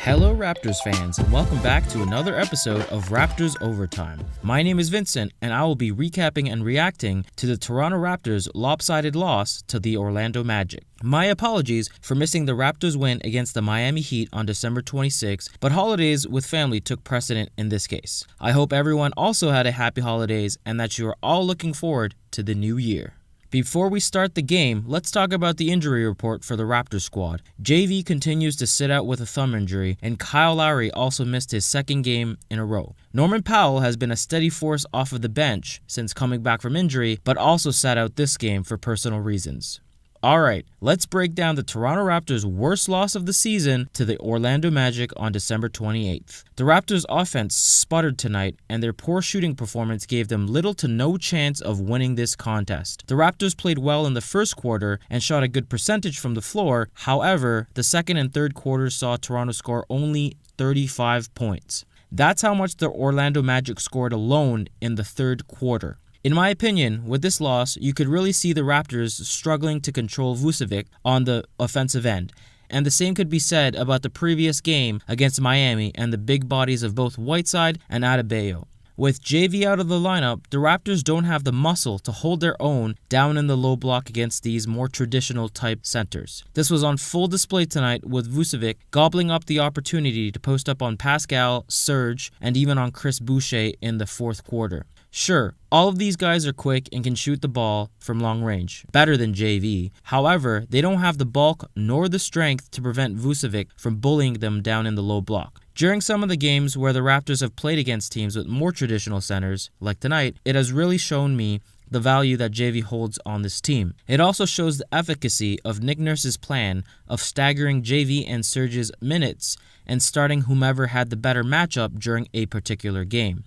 Hello Raptors fans, and welcome back to another episode of Raptors Overtime. My name is Vincent, and I will be recapping and reacting to the Toronto Raptors' lopsided loss to the Orlando Magic. My apologies for missing the Raptors' win against the Miami Heat on December 26, but holidays with family took precedent in this case. I hope everyone also had a happy holidays and that you are all looking forward to the new year. Before we start the game, let's talk about the injury report for the Raptors squad. JV continues to sit out with a thumb injury, and Kyle Lowry also missed his second game in a row. Norman Powell has been a steady force off of the bench since coming back from injury, but also sat out this game for personal reasons. Alright, let's break down the Toronto Raptors' worst loss of the season to the Orlando Magic on December 28th. The Raptors' offense sputtered tonight, and their poor shooting performance gave them little to no chance of winning this contest. The Raptors played well in the first quarter and shot a good percentage from the floor. However, the second and third quarters saw Toronto score only 35 points. That's how much the Orlando Magic scored alone in the third quarter. In my opinion, with this loss, you could really see the Raptors struggling to control Vucevic on the offensive end. And the same could be said about the previous game against Miami and the big bodies of both Whiteside and Adebayo. With JV out of the lineup, the Raptors don't have the muscle to hold their own down in the low block against these more traditional type centers. This was on full display tonight, with Vucevic gobbling up the opportunity to post up on Pascal, Serge, and even on Chris Boucher in the fourth quarter. Sure, all of these guys are quick and can shoot the ball from long range, better than JV. However, they don't have the bulk nor the strength to prevent Vucevic from bullying them down in the low block. During some of the games where the Raptors have played against teams with more traditional centers, like tonight, it has really shown me the value that JV holds on this team. It also shows the efficacy of Nick Nurse's plan of staggering JV and Serge's minutes and starting whomever had the better matchup during a particular game.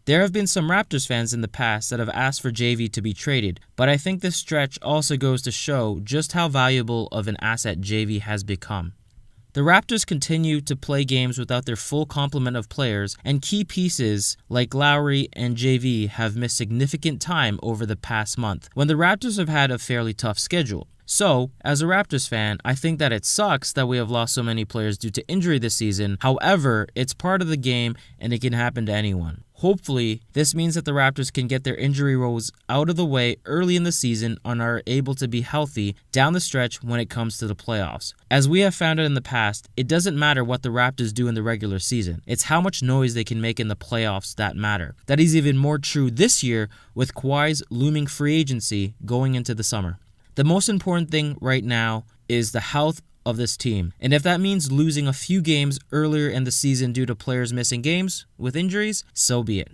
There have been some Raptors fans in the past that have asked for JV to be traded, but I think this stretch also goes to show just how valuable of an asset JV has become. The Raptors continue to play games without their full complement of players, and key pieces like Lowry and JV have missed significant time over the past month, when the Raptors have had a fairly tough schedule. So, as a Raptors fan, I think that it sucks that we have lost so many players due to injury this season. However, it's part of the game and it can happen to anyone. Hopefully, this means that the Raptors can get their injury woes out of the way early in the season and are able to be healthy down the stretch when it comes to the playoffs. As we have found it in the past, it doesn't matter what the Raptors do in the regular season. It's how much noise they can make in the playoffs that matter. That is even more true this year with Kawhi's looming free agency going into the summer. The most important thing right now is the health of this team. And if that means losing a few games earlier in the season due to players missing games with injuries, so be it.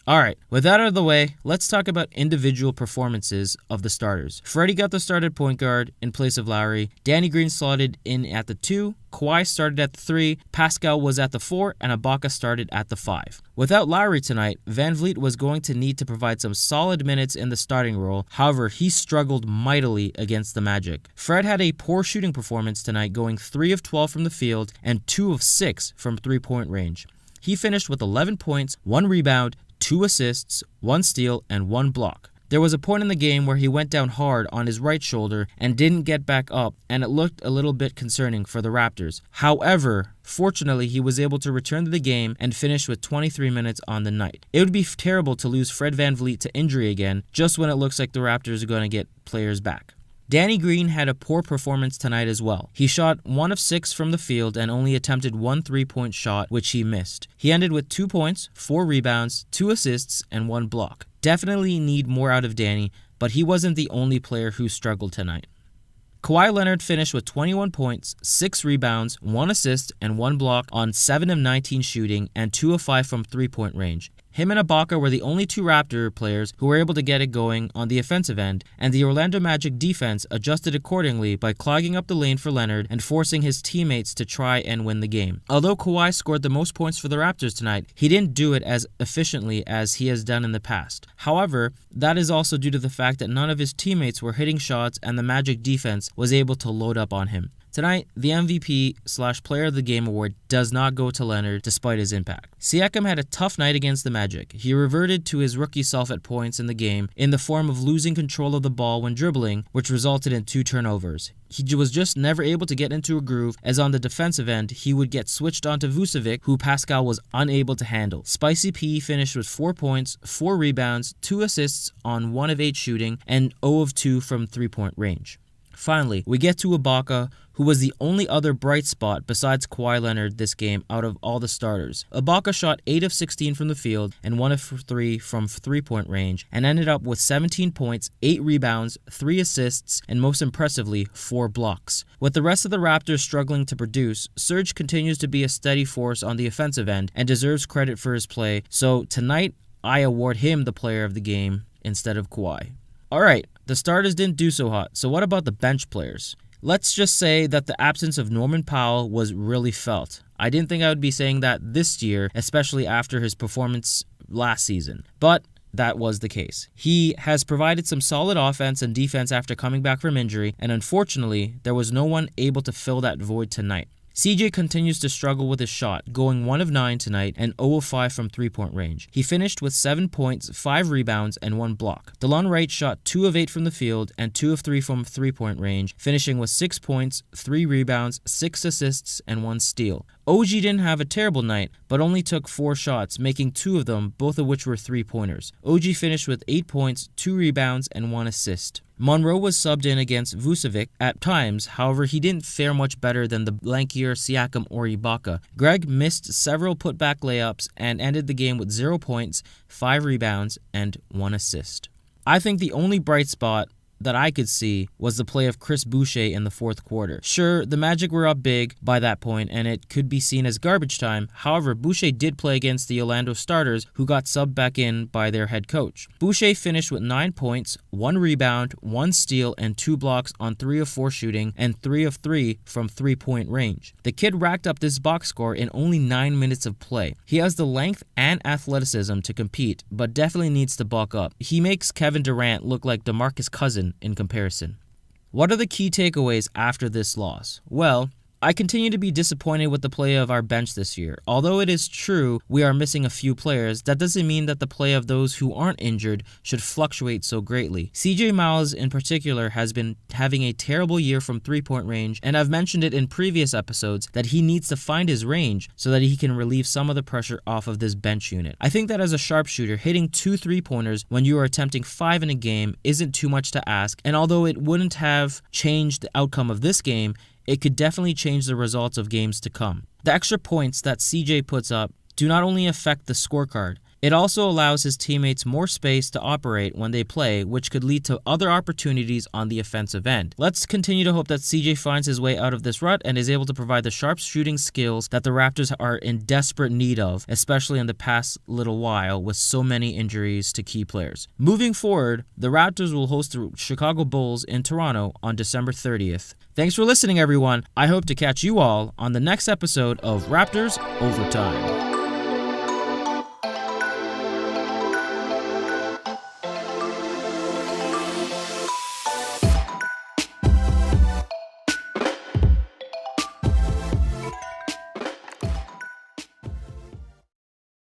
Alright, with that out of the way, let's talk about individual performances of the starters. Freddie got the start at point guard in place of Lowry. Danny Green slotted in at the 2. Kawhi started at the 3. Pascal was at the 4. And Ibaka started at the 5. Without Lowry tonight, Van Vliet was going to need to provide some solid minutes in the starting role. However, he struggled mightily against the Magic. Fred had a poor shooting performance tonight, going 3 of 12 from the field and 2 of 6 from three-point range. He finished with 11 points, 1 rebound, 2 assists, 1 steal, and 1 block. There was a point in the game where he went down hard on his right shoulder and didn't get back up, and it looked a little bit concerning for the Raptors. However, fortunately, he was able to return to the game and finish with 23 minutes on the night. It would be terrible to lose Fred Van Vliet to injury again, just when it looks like the Raptors are going to get players back. Danny Green had a poor performance tonight as well. He shot 1 of 6 from the field and only attempted 1 3-point shot, which he missed. He ended with 2 points, 4 rebounds, 2 assists, and 1 block. Definitely need more out of Danny, but he wasn't the only player who struggled tonight. Kawhi Leonard finished with 21 points, 6 rebounds, 1 assist, and 1 block on 7 of 19 shooting and 2 of 5 from three-point range. Him and Ibaka were the only 2 Raptor players who were able to get it going on the offensive end, and the Orlando Magic defense adjusted accordingly by clogging up the lane for Leonard and forcing his teammates to try and win the game. Although Kawhi scored the most points for the Raptors tonight, he didn't do it as efficiently as he has done in the past. However, that is also due to the fact that none of his teammates were hitting shots and the Magic defense was able to load up on him. Tonight, the MVP/Player of the Game award does not go to Leonard despite his impact. Siakam had a tough night against the Magic. He reverted to his rookie self at points in the game in the form of losing control of the ball when dribbling, which resulted in 2 turnovers. He was just never able to get into a groove, as on the defensive end, he would get switched onto Vucevic, who Pascal was unable to handle. Spicy P finished with 4 points, 4 rebounds, 2 assists on 1 of 8 shooting, and 0 of 2 from 3-point range. Finally, we get to Ibaka, who was the only other bright spot besides Kawhi Leonard this game out of all the starters. Ibaka shot 8 of 16 from the field and 1 of 3 from 3-point range, and ended up with 17 points, 8 rebounds, 3 assists, and most impressively, 4 blocks. With the rest of the Raptors struggling to produce, Serge continues to be a steady force on the offensive end and deserves credit for his play, so tonight I award him the player of the game instead of Kawhi. Alright, the starters didn't do so hot, so what about the bench players? Let's just say that the absence of Norman Powell was really felt. I didn't think I would be saying that this year, especially after his performance last season, but that was the case. He has provided some solid offense and defense after coming back from injury, and unfortunately, there was no one able to fill that void tonight. CJ continues to struggle with his shot, going 1 of 9 tonight and 0 of 5 from 3-point range. He finished with 7 points, 5 rebounds, and 1 block. DeLon Wright shot 2 of 8 from the field and 2 of 3 from 3-point range, finishing with 6 points, 3 rebounds, 6 assists, and 1 steal. OG didn't have a terrible night, but only took 4 shots, making 2 of them, both of which were 3-pointers. OG finished with 8 points, 2 rebounds, and 1 assist. Monroe was subbed in against Vucevic at times, however he didn't fare much better than the lankier Siakam or Ibaka. Greg missed several putback layups and ended the game with 0 points, 5 rebounds, and 1 assist. I think the only bright spot that I could see was the play of Chris Boucher in the 4th quarter. Sure, the Magic were up big by that point and it could be seen as garbage time. However, Boucher did play against the Orlando starters who got subbed back in by their head coach. Boucher finished with 9 points, 1 rebound, 1 steal, and 2 blocks on 3 of 4 shooting and 3 of 3 from 3-point range. The kid racked up this box score in only 9 minutes of play. He has the length and athleticism to compete, but definitely needs to bulk up. He makes Kevin Durant look like DeMarcus Cousins in comparison. What are the key takeaways after this loss? Well, I continue to be disappointed with the play of our bench this year. Although it is true we are missing a few players, that doesn't mean that the play of those who aren't injured should fluctuate so greatly. CJ Miles in particular has been having a terrible year from 3-point range, and I've mentioned it in previous episodes that he needs to find his range so that he can relieve some of the pressure off of this bench unit. I think that as a sharpshooter, hitting 2 3-pointers when you are attempting 5 in a game isn't too much to ask, and although it wouldn't have changed the outcome of this game, it could definitely change the results of games to come. The extra points that CJ puts up do not only affect the scorecard, it also allows his teammates more space to operate when they play, which could lead to other opportunities on the offensive end. Let's continue to hope that CJ finds his way out of this rut and is able to provide the sharp shooting skills that the Raptors are in desperate need of, especially in the past little while with so many injuries to key players. Moving forward, the Raptors will host the Chicago Bulls in Toronto on December 30th. Thanks for listening, everyone. I hope to catch you all on the next episode of Raptors Overtime.